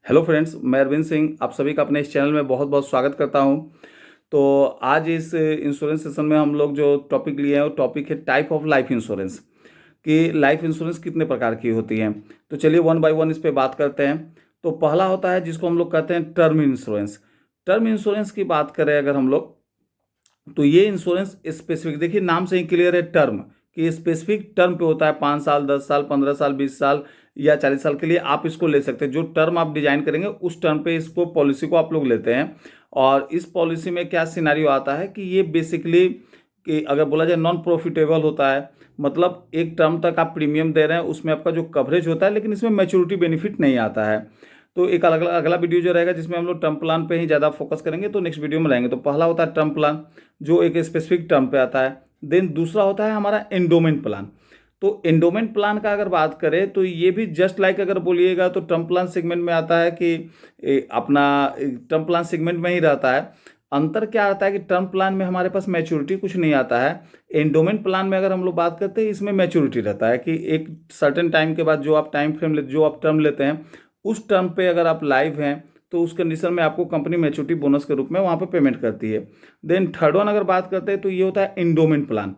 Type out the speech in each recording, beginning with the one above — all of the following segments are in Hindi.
हेलो फ्रेंड्स, मैं अरविंद सिंह आप सभी का अपने इस चैनल में बहुत बहुत स्वागत करता हूं। तो आज इस इंश्योरेंस सेशन में हम लोग जो टॉपिक लिए हैं वो टॉपिक है टाइप ऑफ लाइफ इंश्योरेंस, कि लाइफ इंश्योरेंस कितने प्रकार की होती हैं। तो चलिए वन बाय वन इस पे बात करते हैं। तो पहला होता है जिसको हम लोग कहते हैं टर्म इंश्योरेंस। टर्म इंश्योरेंस की बात करें अगर हम लोग, तो ये इंश्योरेंस स्पेसिफिक, देखिए नाम से ही क्लियर है टर्म, कि स्पेसिफिक टर्म पे होता है। 5 साल, 10 साल, 15 साल, 20 साल या 40 साल के लिए आप इसको ले सकते हैं। जो टर्म आप डिजाइन करेंगे उस टर्म पे इसको पॉलिसी को आप लोग लेते हैं। और इस पॉलिसी में क्या सिनारियो आता है कि ये बेसिकली, कि अगर बोला जाए नॉन प्रॉफिटेबल होता है। मतलब एक टर्म तक आप प्रीमियम दे रहे हैं, उसमें आपका जो कवरेज होता है, लेकिन इसमें मैच्योरिटी बेनिफिट नहीं आता है। तो एक अलग अगला वीडियो जो रहेगा जिसमें हम लोग टर्म प्लान पे ही ज़्यादा फोकस करेंगे, तो नेक्स्ट वीडियो में रहेंगे। तो पहला होता है टर्म प्लान, जो एक स्पेसिफिक टर्म पे आता है। देन दूसरा होता है हमारा एंडोमेंट प्लान। तो एंडोमेंट प्लान का अगर बात करें तो ये भी जस्ट लाइक अगर बोलिएगा तो टर्म प्लान सेगमेंट में आता है, कि अपना टर्म प्लान सेगमेंट में ही रहता है। अंतर क्या आता है कि टर्म प्लान में हमारे पास मैच्योरिटी कुछ नहीं आता है। एंडोमेंट प्लान में अगर हम लोग बात करते हैं, इसमें मैच्योरिटी रहता है, कि एक सर्टेन टाइम के बाद जो आप टाइम फ्रेम जो आप टर्म लेते हैं, उस टर्म पे अगर आप लाइव हैं तो उस कंडीशन में आपको कंपनी मैच्योरिटी बोनस के रूप में वहाँ पे पेमेंट करती है। देन थर्ड वन अगर बात करते हैं तो ये होता है इंडोमेंट प्लान।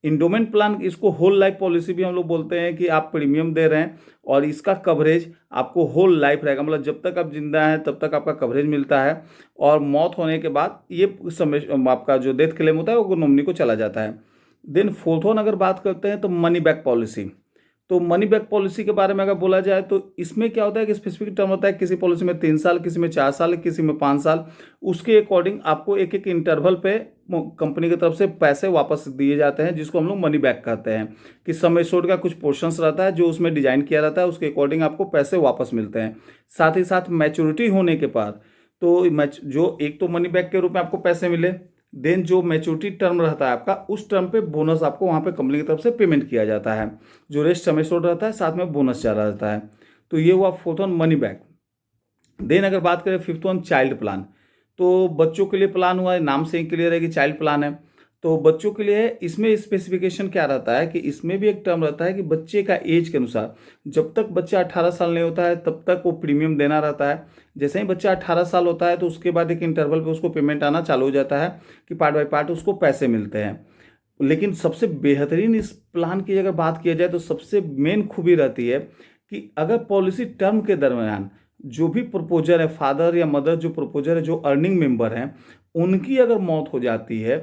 इंडोमेंट प्लान, इसको होल लाइफ पॉलिसी भी हम लोग बोलते हैं, कि आप प्रीमियम दे रहे हैं और इसका कवरेज आपको होल लाइफ रहेगा। मतलब जब तक आप जिंदा हैं तब तक आपका कवरेज मिलता है, और मौत होने के बाद ये समय आपका जो डेथ क्लेम होता है वो नॉमिनी को चला जाता है। देन फोर्थ वन अगर बात करते हैं तो मनी बैक पॉलिसी। तो मनी बैक पॉलिसी के बारे में अगर बोला जाए तो इसमें क्या होता है कि स्पेसिफिक टर्म होता है, किसी पॉलिसी में 3 साल, किसी में 4 साल, किसी में 5 साल। उसके अकॉर्डिंग आपको एक एक इंटरवल पे कंपनी की तरफ से पैसे वापस दिए जाते हैं, जिसको हम लोग मनी बैक कहते हैं। कि सम एश्योर्ड का कुछ पोर्शंस रहता है जो उसमें डिजाइन किया रहता है, उसके अकॉर्डिंग आपको पैसे वापस मिलते हैं। साथ ही साथ मैच्योरिटी होने के बाद, तो जो एक तो मनी बैक के रूप में आपको पैसे मिले, देन जो मैच्योरिटी टर्म रहता है आपका, उस टर्म पे बोनस आपको वहाँ पे कंपनी की तरफ से पेमेंट किया जाता है। जो रेस्ट समय शोट रहता है, साथ में बोनस जा रहता है। तो ये हुआ fourth one money back. Then अगर बात करें फिफ्थ वन चाइल्ड प्लान। तो बच्चों के लिए प्लान हुआ है, नाम से ही क्लियर है कि चाइल्ड प्लान है। तो बच्चों के लिए इसमें स्पेसिफिकेशन क्या रहता है, कि इसमें भी एक टर्म रहता है कि बच्चे का एज के अनुसार, जब तक बच्चा 18 साल नहीं होता है तब तक वो प्रीमियम देना रहता है। जैसे ही बच्चा 18 साल होता है तो उसके बाद एक इंटरवल पे उसको पेमेंट आना चालू हो जाता है, कि पार्ट बाय पार्ट उसको पैसे मिलते हैं। लेकिन सबसे बेहतरीन इस प्लान की अगर बात किया जाए तो सबसे मेन खूबी रहती है, कि अगर पॉलिसी टर्म के दरमियान जो भी प्रपोजर है, फादर या मदर जो प्रपोजर है, जो अर्निंग मेंबर हैं, उनकी अगर मौत हो जाती है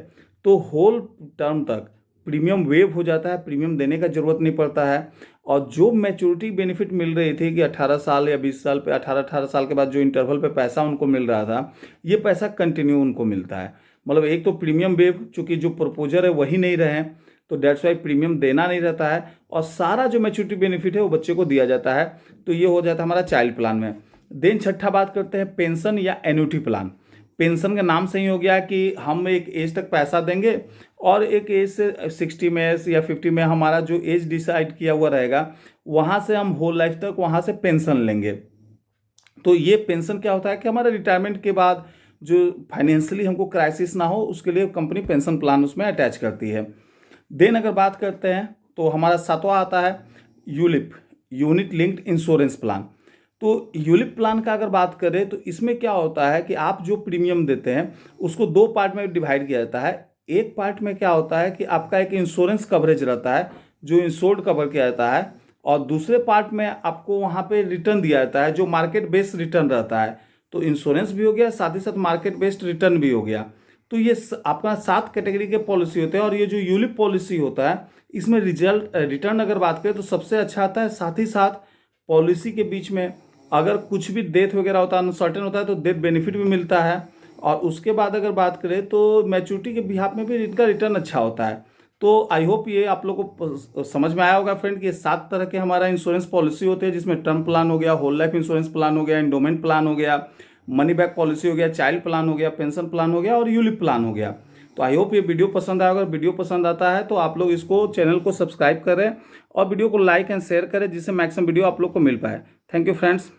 तो होल टर्म तक प्रीमियम वेव हो जाता है, प्रीमियम देने का जरूरत नहीं पड़ता है। और जो मैच्योरिटी बेनिफिट मिल रही थी कि 18 साल या 20 साल पे, 18 साल के बाद जो इंटरवल पे पैसा उनको मिल रहा था, ये पैसा कंटिन्यू उनको मिलता है। मतलब एक तो प्रीमियम वेव, चूंकि जो प्रपोजर है वही नहीं रहे, तो डेट्स वाई प्रीमियम देना नहीं रहता है, और सारा जो मैच्योरिटी बेनिफिट है वो बच्चे को दिया जाता है। तो ये हो जाता है हमारा चाइल्ड प्लान में। देन छठा बात करते हैं पेंशन या एन्युटी प्लान। पेंशन का नाम से ही हो गया कि हम एक एज तक पैसा देंगे, और एक एज से 60 में या 50 में हमारा जो एज डिसाइड किया हुआ रहेगा, वहाँ से हम होल लाइफ तक वहाँ से पेंशन लेंगे। तो ये पेंशन क्या होता है कि हमारे रिटायरमेंट के बाद जो फाइनेंशियली हमको क्राइसिस ना हो, उसके लिए कंपनी पेंशन प्लान उसमें अटैच करती है। देन अगर बात करते हैं तो हमारा सातवां आता है ULIP, unit linked insurance plan. तो यूलिप प्लान का अगर बात करें तो इसमें क्या होता है कि आप जो प्रीमियम देते हैं उसको दो पार्ट में डिवाइड किया जाता है। एक पार्ट में क्या होता है कि आपका एक इंश्योरेंस कवरेज रहता है, जो इंश्योर्ड कवर किया जाता है, और दूसरे पार्ट में आपको वहाँ पे रिटर्न दिया जाता है, जो मार्केट बेस्ड रिटर्न रहता है। तो इंश्योरेंस भी हो गया, साथ ही साथ मार्केट बेस्ड रिटर्न भी हो गया। तो ये आपका 7 कैटेगरी के पॉलिसी होते हैं। और ये जो यूलिप पॉलिसी होता है, इसमें रिटर्न अगर बात करें तो सबसे अच्छा आता है। साथ ही साथ पॉलिसी के बीच में अगर कुछ भी डेथ वगैरह होता है, अनसर्टेन होता है, तो डेथ बेनिफिट भी मिलता है। और उसके बाद अगर बात करें तो मैच्योरिटी के बिहाफ में भी इनका रिटर्न अच्छा होता है। तो आई होप ये आप लोगों को समझ में आया होगा फ्रेंड, कि ये 7 तरह के हमारा इंश्योरेंस पॉलिसी होते हैं, जिसमें टर्म प्लान हो गया, होल लाइफ इंश्योरेंस प्लान हो गया, एंडोमेंट प्लान हो गया, मनी बैक पॉलिसी हो गया, चाइल्ड प्लान हो गया, पेंशन प्लान हो गया, और यूलिप प्लान हो गया। तो आई होप ये वीडियो पसंद आया। अगर वीडियो पसंद आता है तो आप लोग इसको चैनल को सब्सक्राइब करें और वीडियो को लाइक एंड शेयर करें, जिससे मैक्सिमम वीडियो आप लोग को मिल पाए। Thank you friends.